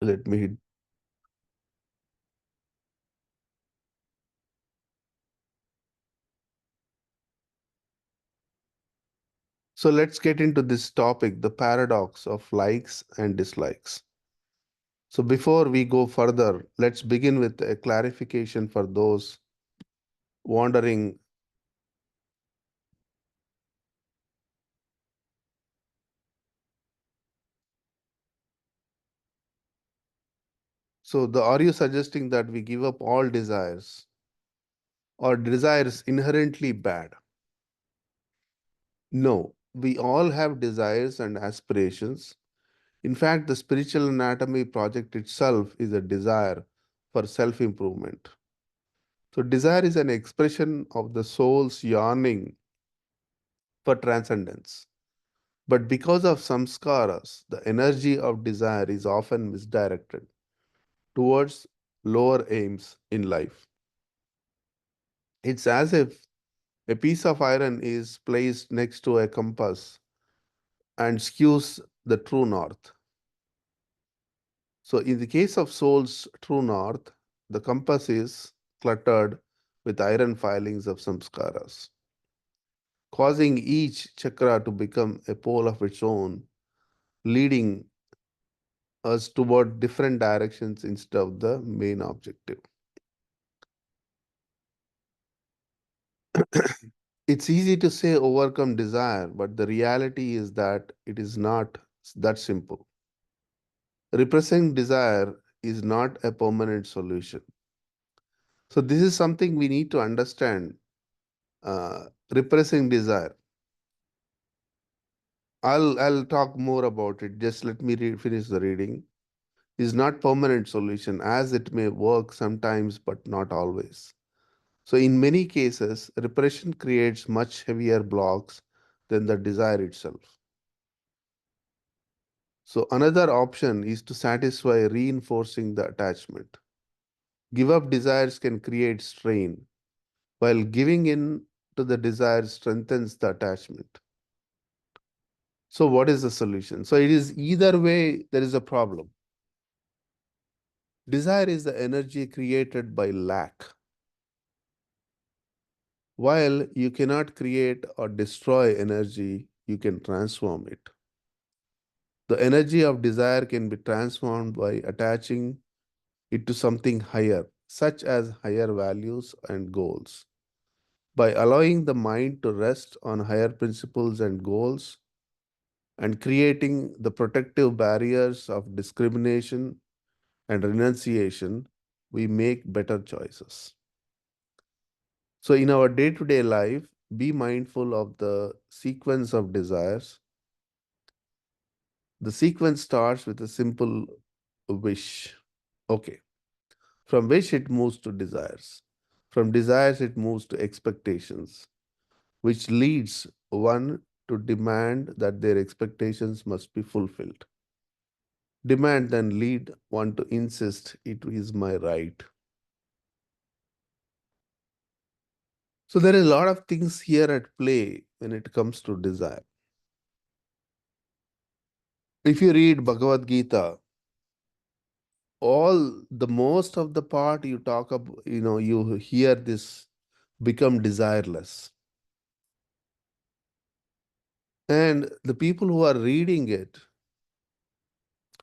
Let me. So let's get into this topic, the paradox of likes and dislikes. So before we go further, let's begin with a clarification for those wondering. So are you suggesting that we give up all desires, or desires inherently bad? No, we all have desires and aspirations. In fact, the spiritual anatomy project itself is a desire for self-improvement. So desire is an expression of the soul's yearning for transcendence. But because of samskaras, the energy of desire is often misdirected towards lower aims in life. It's as if a piece of iron is placed next to a compass and skews the true north. So, in the case of soul's true north, the compass is cluttered with iron filings of samskaras, causing each chakra to become a pole of its own, leading us toward different directions instead of the main objective. It's easy to say overcome desire, but the reality is that it is not that simple. Repressing desire is not a permanent solution. So, this is something we need to understand. Repressing desire. I'll talk more about it. Just let me finish the reading. Is not permanent solution as it may work sometimes but not always. So in many cases, repression creates much heavier blocks than the desire itself. So another option is to satisfy reinforcing the attachment. Give up desires can create strain, while giving in to the desire strengthens the attachment. So what is the solution? So it is either way there is a problem. Desire is the energy created by lack. While you cannot create or destroy energy, you can transform it. The energy of desire can be transformed by attaching it to something higher, such as higher values and goals. By allowing the mind to rest on higher principles and goals and creating the protective barriers of discrimination and renunciation, we make better choices. So, in our day to day life, be mindful of the sequence of desires. The sequence starts with a simple wish. Okay. From wish, it moves to desires. From desires, it moves to expectations, which leads one to demand that their expectations must be fulfilled. Demand then lead one to insist it is my right. So there is a lot of things here at play when it comes to desire. If you read Bhagavad Gita, all the most of the part you talk about, you hear this become desireless. And the people who are reading it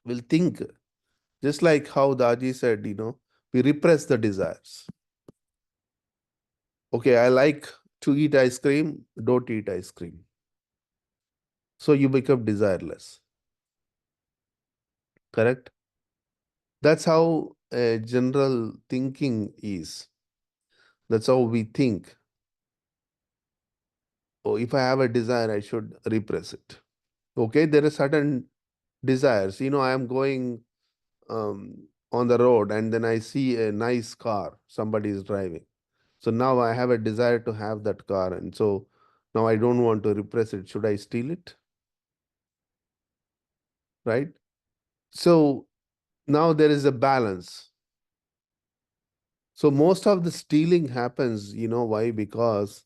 will think, just like how Daji said, we repress the desires. Okay, I like to eat ice cream, don't eat ice cream. So you become desireless. Correct? That's how general thinking is. That's how we think. Oh, if I have a desire, I should repress it. Okay, there are certain desires. I am going on the road and then I see a nice car somebody is driving. So now I have a desire to have that car. And so now I don't want to repress it. Should I steal it? Right? So now there is a balance. So most of the stealing happens, why? Because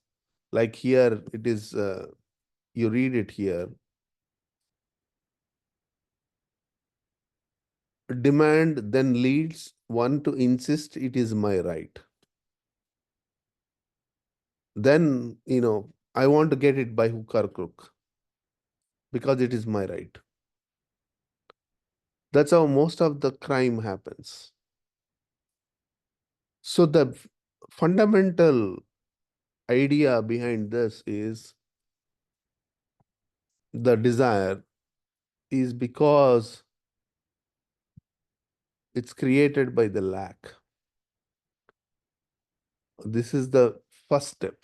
like here, it is, you read it here. demand then leads one to insist it is my right. Then, I want to get it by hook or crook because it is my right. That's how most of the crime happens. So the fundamental idea behind this is the desire is because it's created by the lack. This is the first step.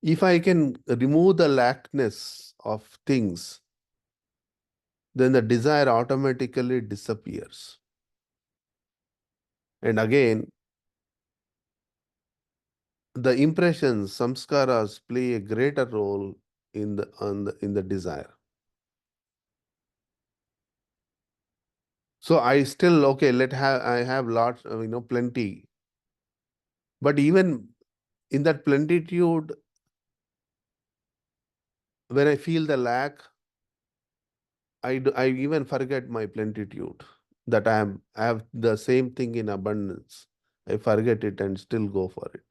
If I can remove the lackness of things, then the desire automatically disappears. And again, the impressions, samskaras, play a greater role in the desire. So I still, okay, I have lots, plenty. But even in that plenitude, when I feel the lack, I even forget my plenitude, that I have the same thing in abundance. I forget it and still go for it.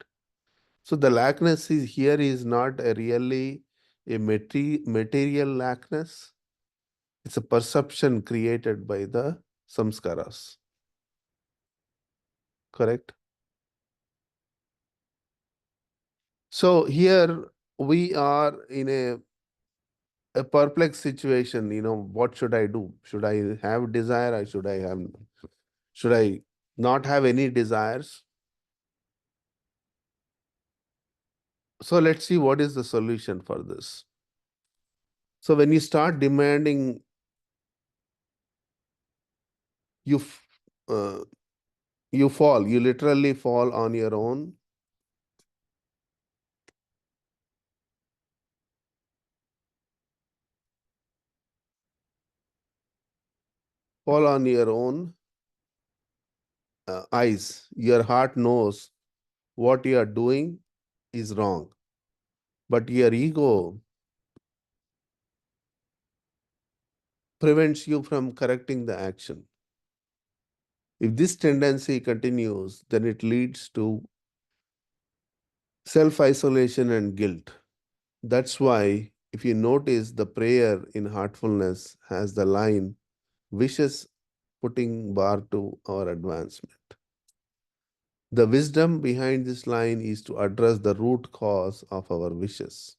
So the lackness is here is not a really a material lackness. It's a perception created by the samskaras. Correct? So here we are in a perplexed situation. What should I do? Should I have desire or should I not have any desires? So let's see what is the solution for this. So when you start demanding, you uh, you literally fall on your own. Fall on your own eyes. Your heart knows what you are doing is wrong, but your ego prevents you from correcting the action. If this tendency continues, then it leads to self-isolation and guilt. That's why, if you notice, the prayer in heartfulness has the line, wishes putting bar to our advancement. The wisdom behind this line is to address the root cause of our wishes.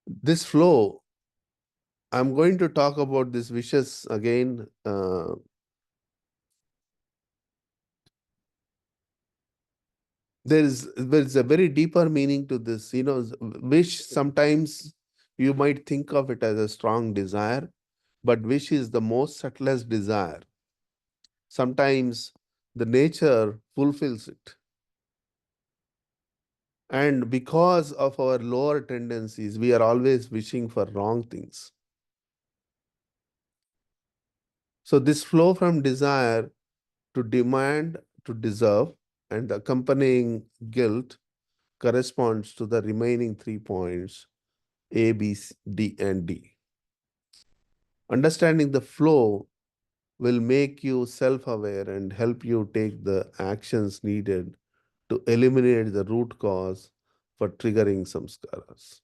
This flow, I'm going to talk about these wishes again. There is a very deeper meaning to this. Wish, sometimes you might think of it as a strong desire, but wish is the most subtlest desire. Sometimes the nature fulfills it. And because of our lower tendencies, we are always wishing for wrong things. So this flow from desire to demand to deserve and the accompanying guilt corresponds to the remaining 3 points, A, B, D, and D. Understanding the flow will make you self-aware and help you take the actions needed to eliminate the root cause for triggering samskaras.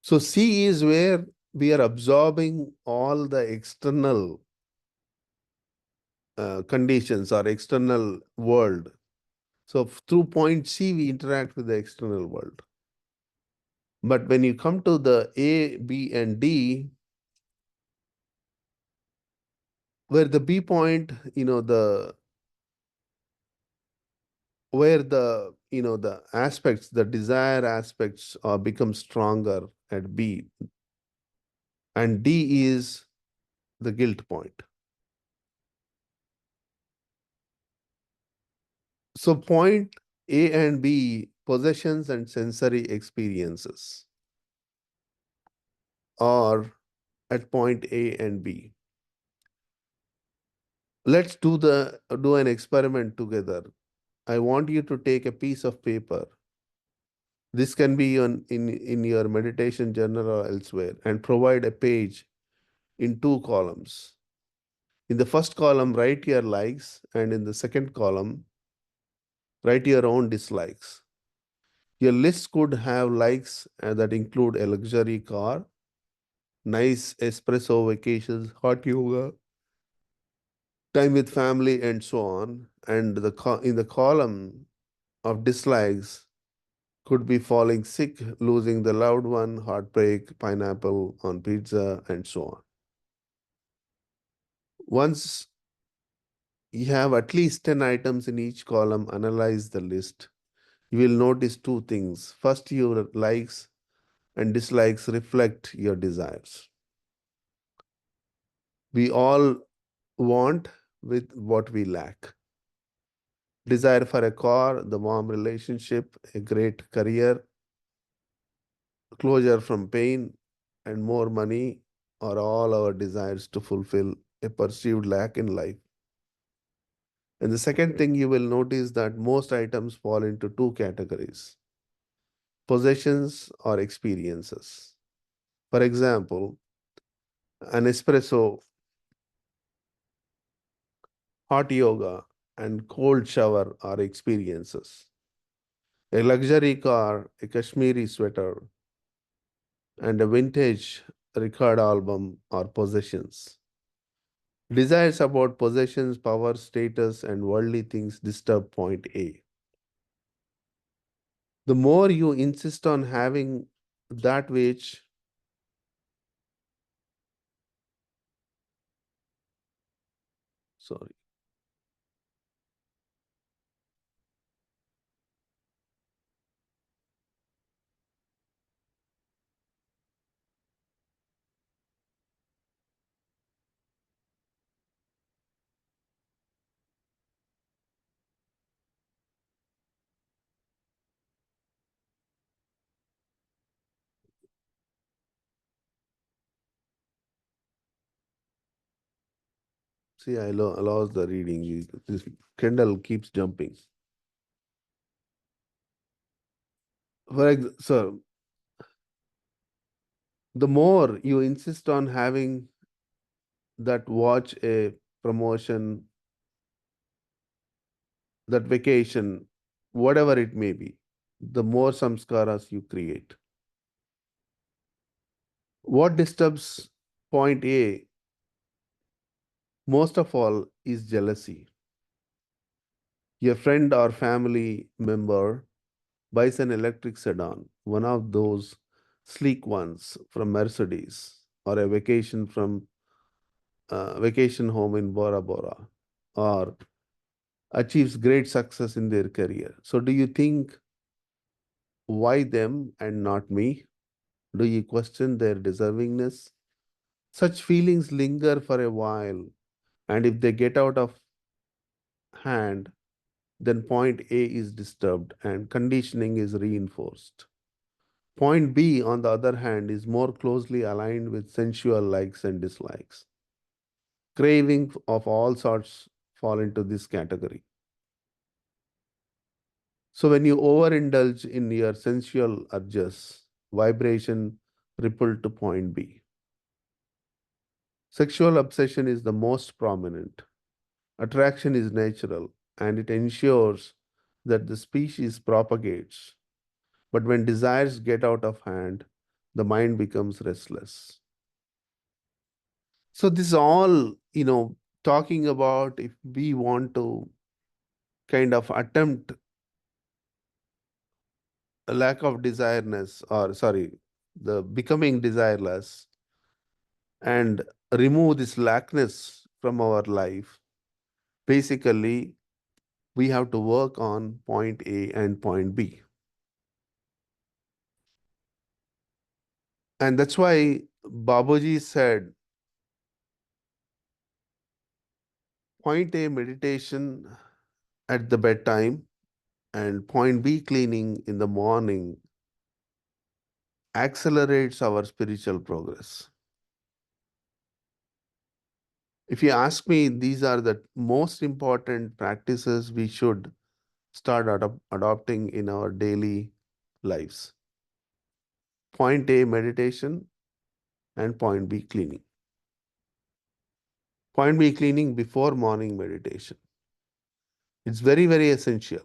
So C is where we are absorbing all the external conditions or external world. So through point C, we interact with the external world. But when you come to the A, B, and D, where the B point, where the aspects, the desire aspects become stronger at B, and D is the guilt point. So point A and B, possessions and sensory experiences, are at point A and B. Let's do an experiment together. I want you to take a piece of paper. This can be in your meditation journal or elsewhere, and provide a page in two columns. In the first column, write your likes, and in the second column, write your own dislikes. Your list could have likes that include a luxury car, nice espresso vacations, hot yoga, time with family, and so on. And in the column of dislikes could be falling sick, losing the loved one, heartbreak, pineapple on pizza, and so on. Once you have at least 10 items in each column, analyze the list. You will notice two things. First, your likes and dislikes reflect your desires. We all want with what we lack. Desire for a car, the warm relationship, a great career, closure from pain, and more money are all our desires to fulfill a perceived lack in life. And the second thing you will notice that most items fall into two categories: possessions or experiences. For example, an espresso, hot yoga, and cold shower are experiences. A luxury car, a Kashmiri sweater, and a vintage record album are possessions. Desires about possessions, power, status, and worldly things disturb point A. The more you insist on having that which, sorry, see, I lost the reading. This Kindle keeps jumping. So the more you insist on having that watch, a promotion, that vacation, whatever it may be, the more samskaras you create. What disturbs point A most of all is jealousy. Your friend or family member buys an electric sedan, one of those sleek ones from Mercedes, or a vacation home in Bora Bora, or achieves great success in their career. So, do you think, why them and not me? Do you question their deservingness? Such feelings linger for a while, and if they get out of hand, then point A is disturbed and conditioning is reinforced. Point B, on the other hand, is more closely aligned with sensual likes and dislikes. Craving of all sorts fall into this category. So when you overindulge in your sensual urges, vibration ripple to point B. Sexual obsession is the most prominent. Attraction is natural and it ensures that the species propagates. But when desires get out of hand, the mind becomes restless. So this is all, talking about if we want to kind of attempt a lack of desireness, or sorry, the becoming desireless, and remove this lackness from our life. Basically, we have to work on point A and point B. And that's why Babaji said point A meditation at the bedtime and point B cleaning in the morning accelerates our spiritual progress. If you ask me, these are the most important practices we should start adopting in our daily lives. Point A, meditation, and point B, cleaning. Point B, cleaning before morning meditation. It's very, very essential.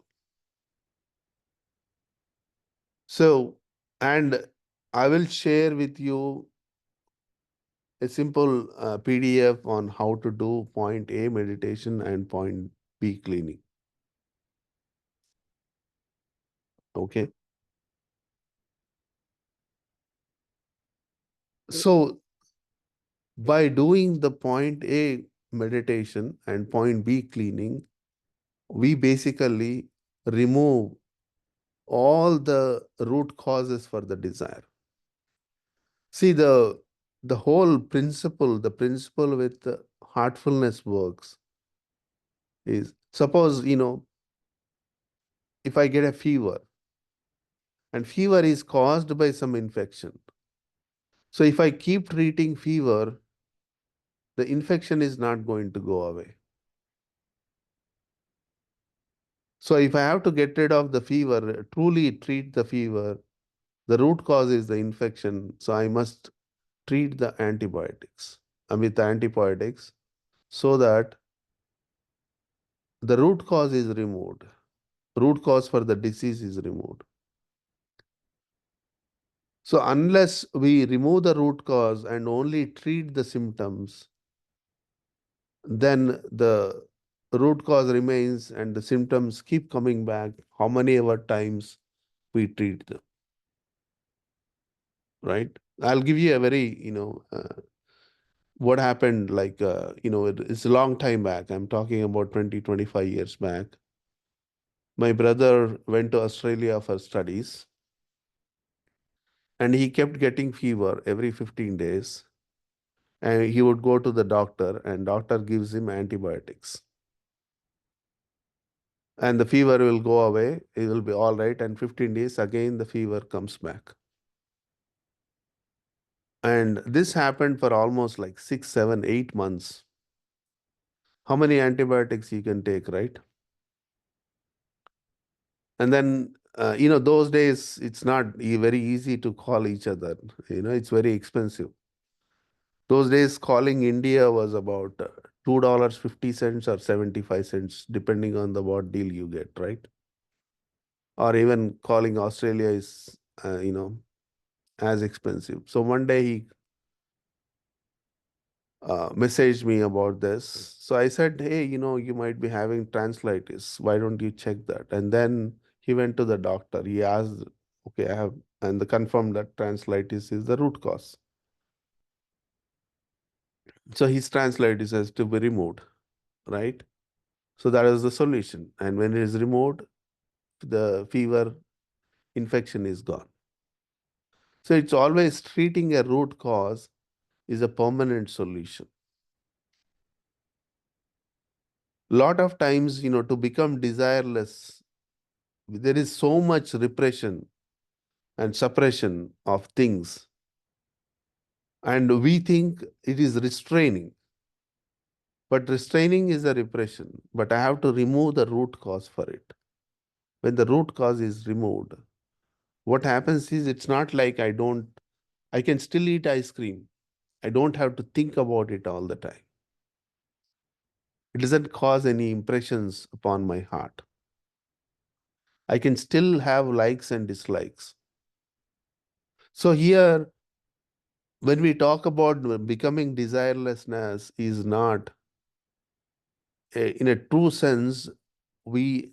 So, and I will share with you a simple PDF on how to do point A meditation and point B cleaning. Okay. So by doing the point A meditation and point B cleaning, we basically remove all the root causes for the desire. See, the whole principle, the principle with the heartfulness works is, suppose, if I get a fever, and fever is caused by some infection. So if I keep treating fever, the infection is not going to go away. So if I have to get rid of the fever, truly treat the fever, the root cause is the infection. So I must treat the antibiotics, with antibiotics, so that the root cause is removed. Root cause for the disease is removed. So unless we remove the root cause and only treat the symptoms, then the root cause remains and the symptoms keep coming back how many ever times we treat them, right? I'll give you a very, what happened, like, it's a long time back. I'm talking about 20, 25 years back. My brother went to Australia for studies and he kept getting fever every 15 days. And he would go to the doctor and doctor gives him antibiotics. And the fever will go away, it will be all right. And 15 days again, the fever comes back. And this happened for almost like 6, 7, 8 months. How many antibiotics you can take, right? And then, those days, it's not very easy to call each other. It's very expensive. Those days, calling India was about $2.50 or 75 cents, depending on the what deal you get, right? Or even calling Australia is, as expensive. So one day he messaged me about this. So I said, hey, you might be having tonsillitis. Why don't you check that? And then he went to the doctor. He asked, okay, I have, and the confirmed that tonsillitis is the root cause. So his tonsillitis has to be removed, right? So that is the solution. And when it is removed, the fever infection is gone. So it's always treating a root cause is a permanent solution. Lot of times, to become desireless, there is so much repression and suppression of things. And we think it is restraining. But restraining is a repression. But I have to remove the root cause for it. When the root cause is removed, what happens is it's not like I can still eat ice cream. I don't have to think about it all the time. It doesn't cause any impressions upon my heart. I can still have likes and dislikes. So here, when we talk about becoming desirelessness, is not, in a true sense, we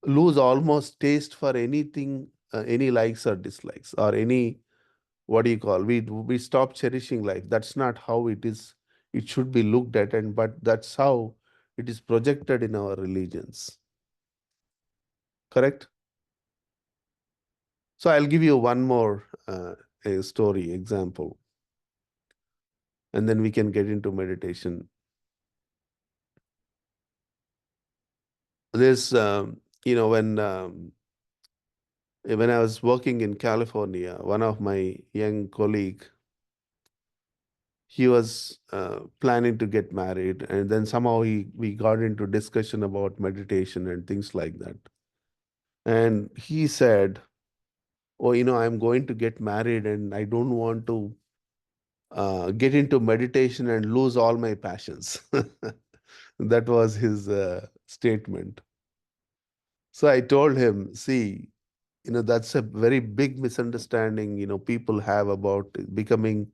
lose almost taste for anything, any likes or dislikes, or any, what do you call, we stop cherishing life. That's not how it is. It should be looked at, but that's how it is projected in our religions. Correct? So I'll give you one more a story example, and then we can get into meditation. This, when I was working in California, one of my young colleague, he was planning to get married, and then somehow we got into discussion about meditation and things like that. And he said, oh, I'm going to get married and I don't want to get into meditation and lose all my passions. That was his statement. So I told him, see, that's a very big misunderstanding, people have about becoming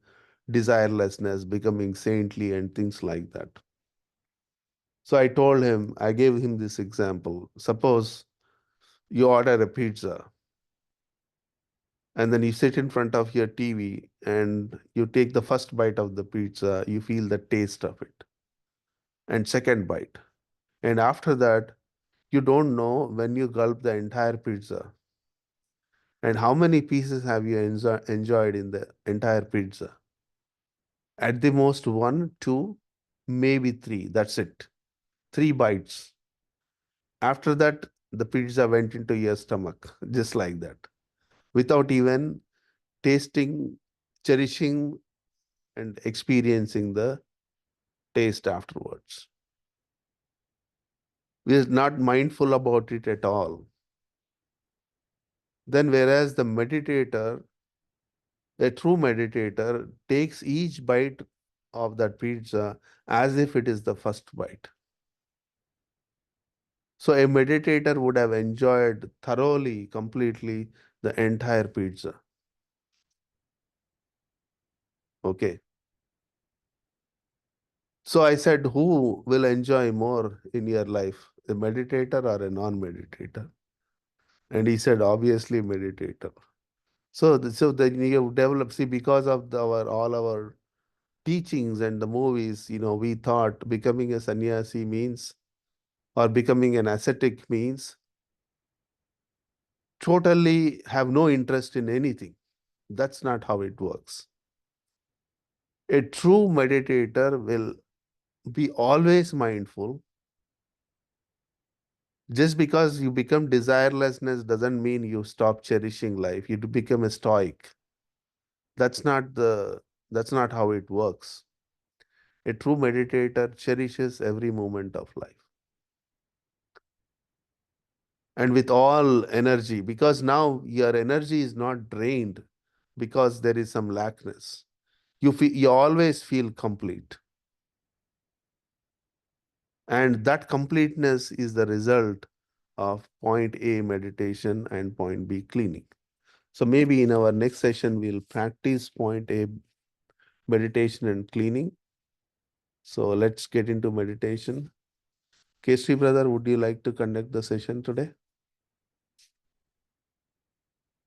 desirelessness, becoming saintly, and things like that. So I gave him this example. Suppose you order a pizza and then you sit in front of your TV and you take the first bite of the pizza, you feel the taste of it, and second bite. And after that, you don't know when you gulp the entire pizza. And how many pieces have you enjoyed in the entire pizza? At the most, one, two, maybe three. That's it. Three bites. After that, the pizza went into your stomach, just like that, without even tasting, cherishing, and experiencing the taste afterwards. We are not mindful about it at all. Then, whereas the meditator, a true meditator, takes each bite of that pizza as if it is the first bite. So, a meditator would have enjoyed thoroughly, completely the entire pizza. Okay. So, I said, who will enjoy more in your life, a meditator or a non meditator? And he said, obviously, meditator. So then you develop, see, because of our all our teachings and the movies, we thought becoming a sannyasi means, or becoming an ascetic means, totally have no interest in anything. That's not how it works. A true meditator will be always mindful. Just because you become desirelessness doesn't mean you stop cherishing life. You become a stoic. That's not the that's not how it works. A true meditator cherishes every moment of life. And with all energy, because now your energy is not drained because there is some lackness. You always feel complete. And that completeness is the result of point A meditation and point B cleaning. So maybe in our next session, we'll practice point A meditation and cleaning. So let's get into meditation. Kesri brother, would you like to conduct the session today?